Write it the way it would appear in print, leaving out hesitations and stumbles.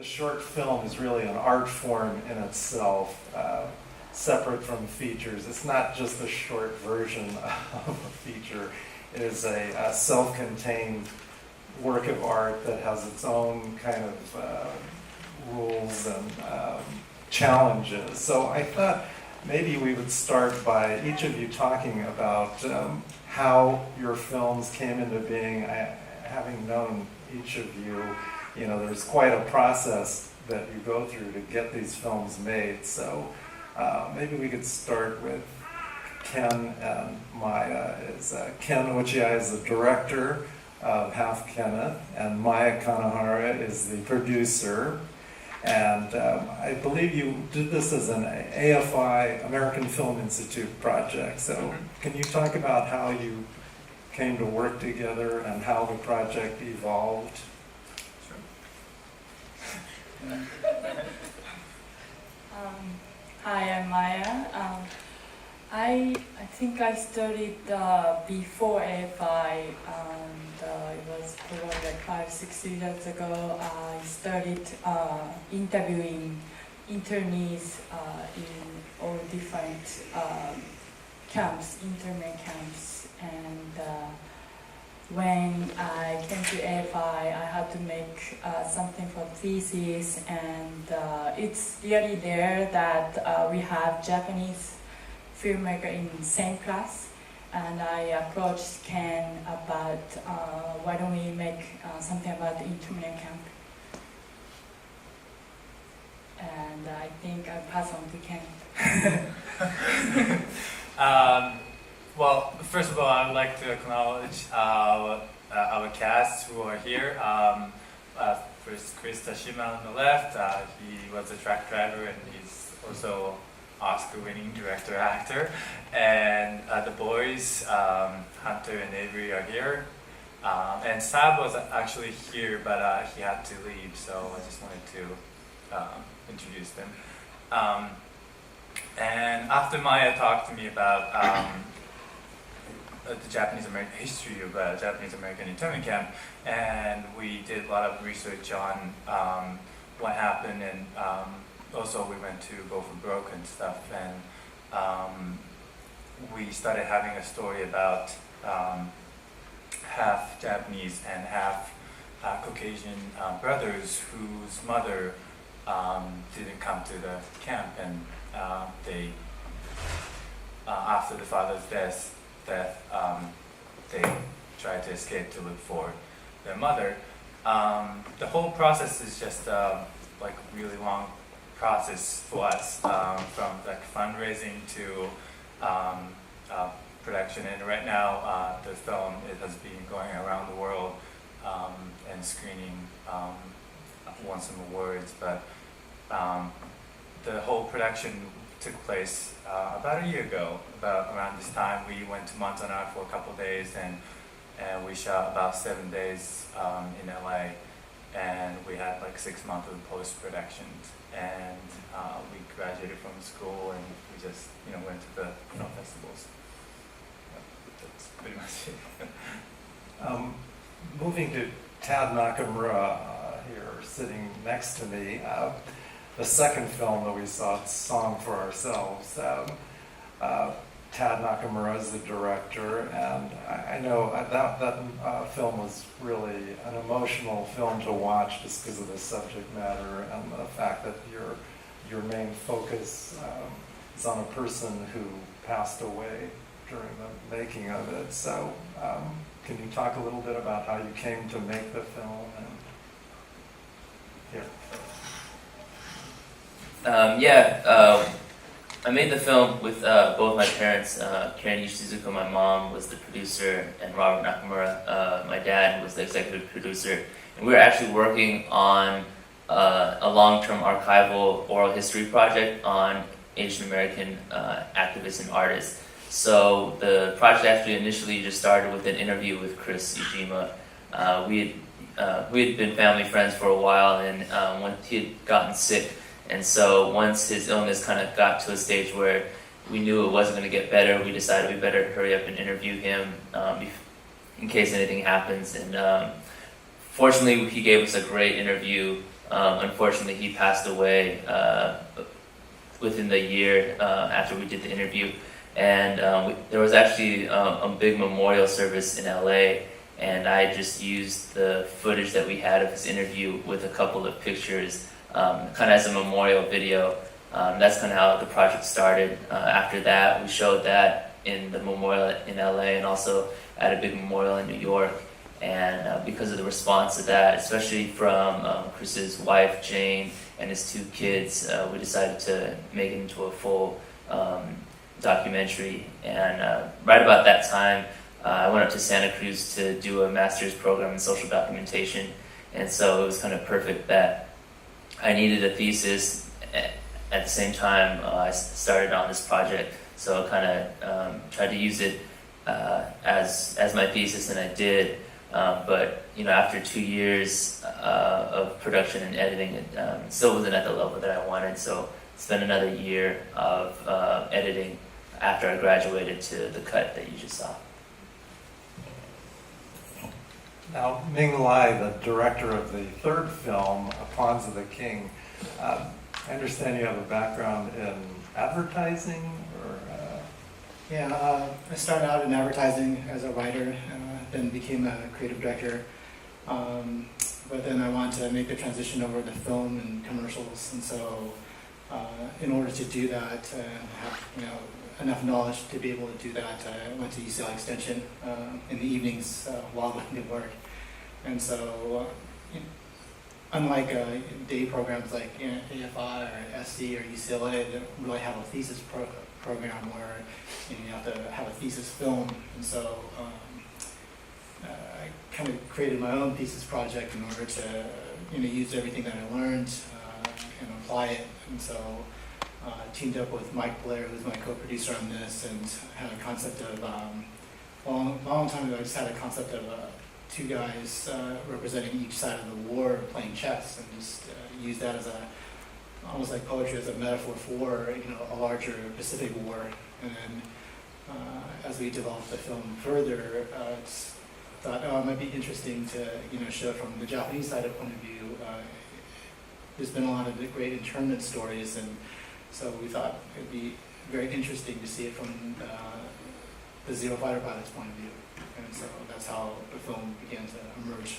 the short film is really an art form in itself, separate from features. It's not just a short version of a feature. It is a self-contained work of art that has its own kind of rules and challenges. So I thought maybe we would start by each of you talking about how your films came into being. Having known each of you, you know, there's quite a process that you go through to get these films made. So maybe we could start with Ken and Maya. Ken Uchiai is the director of Half Kenneth, and Maya Kanahara is the producer. And I believe you did this as an AFI, American Film Institute project. So can you talk about how you came to work together and how the project evolved? Sure. Hi, I'm Maya. I think I studied before AFI, and it was probably like 5-6 years ago. I started interviewing internees in all different camps, internment camps, and when I came to AFI, I had to make something for thesis, and it's really there that we have Japanese filmmaker in the same class, and I approached Ken about why don't we make something about the internment camp, and I think I'll pass on to Ken. Well, first of all, I would like to acknowledge our cast who are here. First, Chris Tashima on the left. He was a truck driver, and he's also Oscar-winning director-actor. And the boys, Hunter and Avery, are here. And Sab was actually here, but he had to leave, so I just wanted to introduce them. And after Maya talked to me about the Japanese-American history of Japanese-American internment camp, and we did a lot of research on what happened, and also we went to Go for Broke and stuff, and we started having a story about half Japanese and half Caucasian brothers whose mother didn't come to the camp, and they after the father's death, they tried to escape to look for their mother. The whole process is just like a really long process for us, from like fundraising to production. And right now, the film has been going around the world and screening, won some awards. But the whole production took place about a year ago. About around this time, we went to Montana for a couple of days, and we shot about 7 days in LA, and we had like 6 months of post-production, and we graduated from school, and we just went to the film festivals. That's pretty much it. Moving to Tad Nakamura here, sitting next to me. The second film that we saw, Song for Ourselves. Tad Nakamura is the director, and I know that film was really an emotional film to watch just because of the subject matter and the fact that your main focus is on a person who passed away during the making of it. So can you talk a little bit about how you came to make the film? And here. I made the film with both my parents. Karen Yoshizuka, my mom, was the producer, and Robert Nakamura, my dad, was the executive producer. And we were actually working on a long-term archival oral history project on Asian American activists and artists. So the project actually initially just started with an interview with Chris Ujima. We had been family friends for a while, and when he had gotten sick, and so once his illness kind of got to a stage where we knew it wasn't going to get better, we decided we better hurry up and interview him in case anything happens. And fortunately, he gave us a great interview. Unfortunately, he passed away within the year after we did the interview. And there was actually a big memorial service in LA, and I just used the footage that we had of his interview with a couple of pictures, kind of as a memorial video. That's kind of how the project started. After that, we showed that in the memorial in LA and also at a big memorial in New York. And because of the response to that, especially from Chris's wife, Jane, and his 2 kids, we decided to make it into a full documentary. And right about that time, I went up to Santa Cruz to do a master's program in social documentation. And so it was kind of perfect that I needed a thesis at the same time I started on this project. So I kind of tried to use it as my thesis, and I did. But after 2 years of production and editing, it still wasn't at the level that I wanted. So spent another year of editing after I graduated to the cut that you just saw. Now, Ming Lai, the director of the 3rd film, Pawns of the King, I understand you have a background in advertising, or? Yeah, I started out in advertising as a writer, then became a creative director. But then I wanted to make the transition over to film and commercials, and so in order to do that, have enough knowledge to be able to do that, I went to UCLA Extension in the evenings while going to work. And so, unlike day programs like AFI or SC or UCLA, they don't really have a thesis program where you have to have a thesis film. And so I kind of created my own thesis project in order to use everything that I learned and apply it. And so teamed up with Mike Blair, who's my co-producer on this, and had a concept of long time ago. I just had a concept of 2 guys representing each side of the war playing chess, and just use that as almost like poetry as a metaphor for a larger Pacific War. And then as we developed the film further, thought, it might be interesting to show it from the Japanese side of point of view. There's been a lot of great internment stories, and so we thought it'd be very interesting to see it from the Zero Fighter pilot's point of view. And so that's how the film began to emerge.